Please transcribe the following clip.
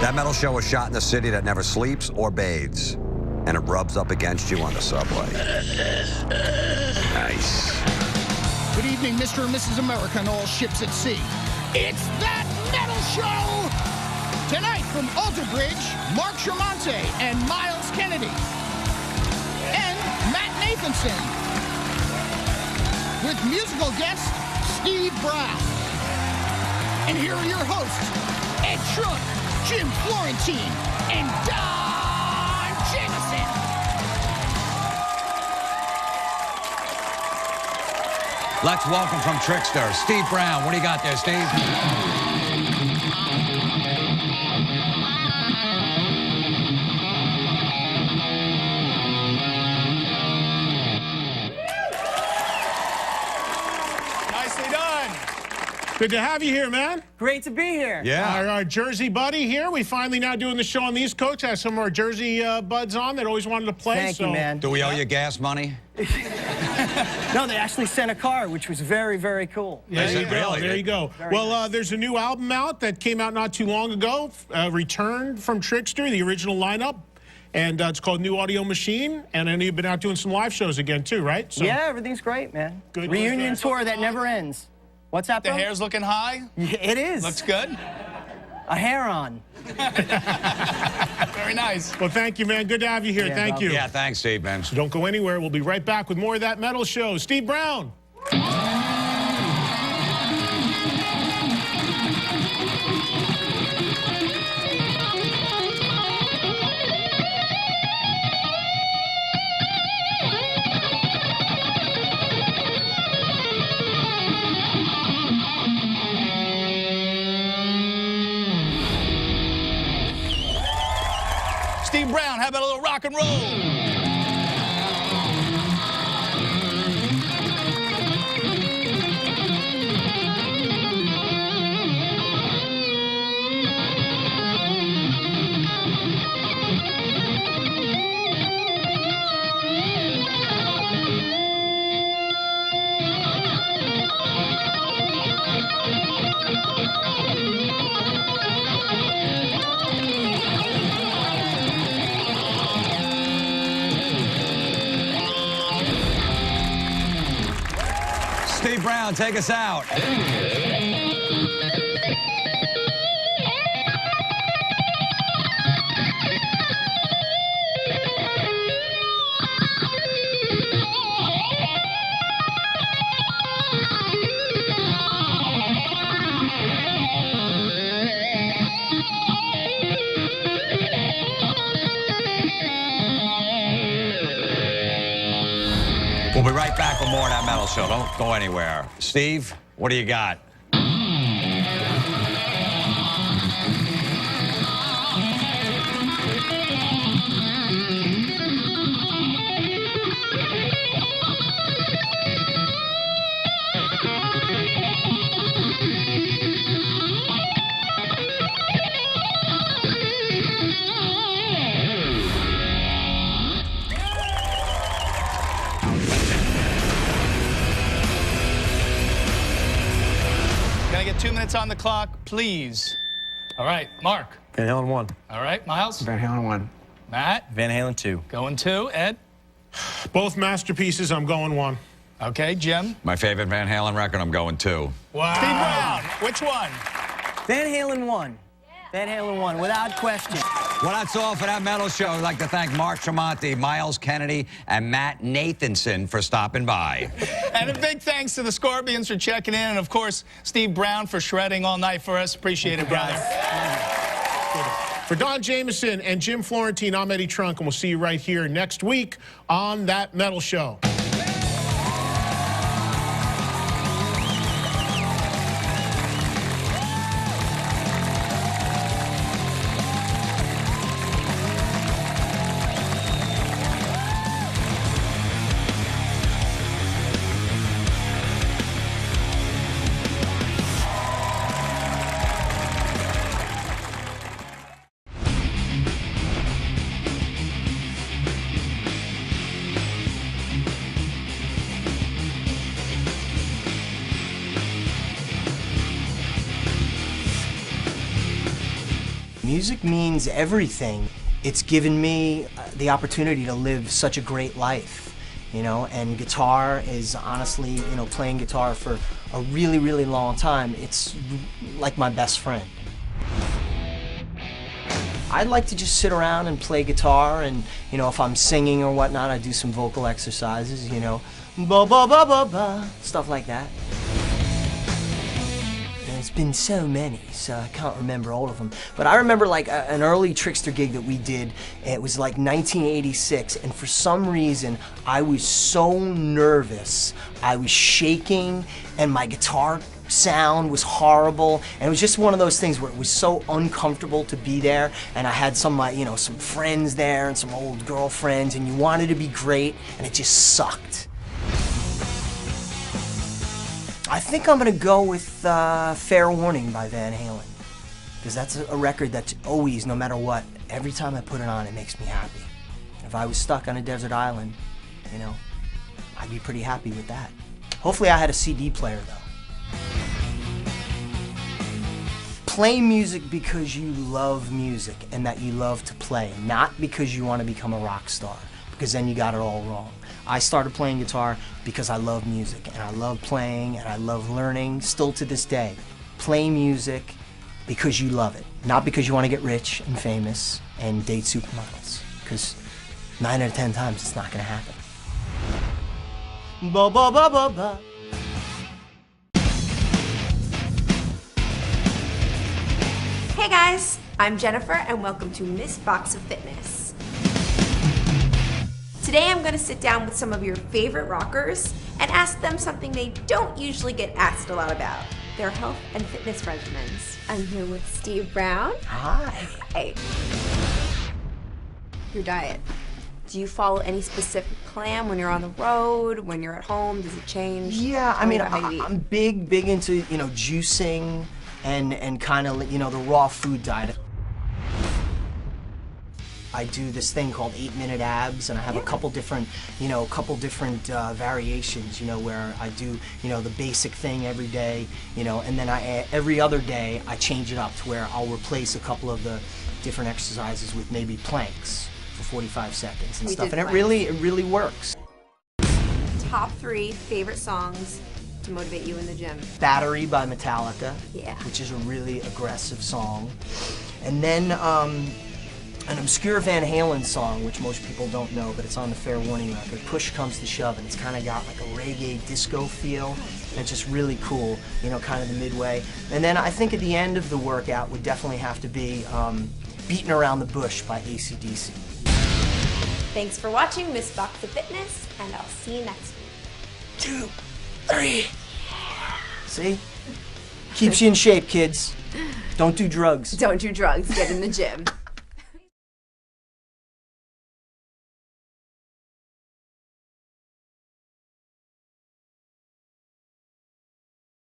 That metal show was shot in a city that never sleeps or bathes, and it rubs up against you on the subway. Nice. Good evening, Mr. and Mrs. America and all ships at sea. It's That Metal Show! Tonight from Alter Bridge, Mark Tremonti and Miles Kennedy. And Matt Nathanson. With musical guest, Steve Brown. And here are your hosts, Ed Trunk, Jim Florentine, and Don Jameson. Let's welcome from Trickster, Steve Brown. What do you got there, Steve? Nicely done. Good to have you here, man. Great to be here. Yeah. Our Jersey buddy here. We finally now doing the show on the East Coast. Have some of our Jersey buds on that always wanted to play. Thank you, man. Do we owe you gas money? No, they actually sent a car, which was very, very cool. There you go. Really? There you go. Very Well, nice. there's a new album out that came out not too long ago. Returned from Trickster, the original lineup. And it's called New Audio Machine. And I know you've been out doing some live shows again, too, right? So, Yeah, everything's great, man. Good. Reunion tour that never ends. What's that, The bro? hair's looking high. Yeah, it is. Looks good. A hair on. Very nice. Well, thank you, man. Good to have you here. Yeah, Thank bro. you. Yeah, thanks, Steve, man. Don't go anywhere. We'll be right back with more of That Metal Show. Steve Brown. Steve Brown, how about a little rock and roll? Steve Brown, take us out. We'll be right back with more of That Metal Show. Don't go anywhere. Steve, what do you got? Can I get 2 minutes on the clock, please? All right, Mark. Van Halen 1. All right, Miles. Van Halen 1. Matt. Van Halen 2. Going 2. Ed. Both masterpieces. I'm going 1. Okay, Jim. My favorite Van Halen record, I'm going 2. Wow. Steve Brown, which one? Van Halen 1. Van Halen 1, without question. Well, that's all for That Metal Show. I'd like to thank Mark Tremonti, Miles Kennedy, and Matt Nathanson for stopping by. And a big thanks to the Scorpions for checking in, and of course, Steve Brown for shredding all night for us. Appreciate it, brother. For Don Jameson and Jim Florentine, I'm Eddie Trunk, and we'll see you right here next week on That Metal Show. Music means everything. It's given me the opportunity to live such a great life, you know, and guitar is honestly, you know, playing guitar for a really, really long time, it's like my best friend. I like to just sit around and play guitar, and, you know, if I'm singing or whatnot, I do some vocal exercises, you know, ba ba ba ba ba, stuff like that. There's been so many, so I can't remember all of them. But I remember like an early Trixter gig that we did. It was like 1986, and for some reason, I was so nervous. I was shaking, and my guitar sound was horrible, and it was just one of those things where it was so uncomfortable to be there, and I had some, you know, some friends there and some old girlfriends, and you wanted to be great, and it just sucked. I think I'm gonna go with Fair Warning by Van Halen, because that's a record that's always, no matter what, every time I put it on, it makes me happy. If I was stuck on a desert island, you know, I'd be pretty happy with that. Hopefully I had a CD player though. Play music because you love music and that you love to play, not because you want to become a rock star, because then you got it all wrong. I started playing guitar because I love music, and I love playing, and I love learning, still to this day. Play music because you love it, not because you want to get rich and famous and date supermodels, because 9 out of 10 times it's not going to happen. Ba ba ba ba ba. Hey guys, I'm Jennifer and welcome to Miss Box of Fitness. Today I'm going to sit down with some of your favorite rockers and ask them something they don't usually get asked a lot about, their health and fitness regimens. I'm here with Steve Brown. Hi. Hi. Your diet. Do you follow any specific plan when you're on the road, when you're at home? Does it change? Yeah, I mean, I'm big into, you know, juicing and kind of, you know, the raw food diet. I do this thing called 8-minute abs, and I have a couple different, you know, variations, you know, where I do, you know, the basic thing every day, you know, and then every other day I change it up to where I'll replace a couple of the different exercises with maybe planks for 45 seconds and stuff, and it really works. Top 3 favorite songs to motivate you in the gym. Battery by Metallica, Yeah. which is a really aggressive song, and then an obscure Van Halen song, which most people don't know, but it's on the Fair Warning record, Push Comes to Shove, and it's kind of got like a reggae disco feel, and it's just really cool, you know, kind of the midway. And then I think at the end of the workout would definitely have to be Beating Around the Bush by AC/DC. Thanks for watching Miss Box of Fitness, and I'll see you next week. 2, 3. See? Keeps you in shape, kids. Don't do drugs. Don't do drugs, get in the gym.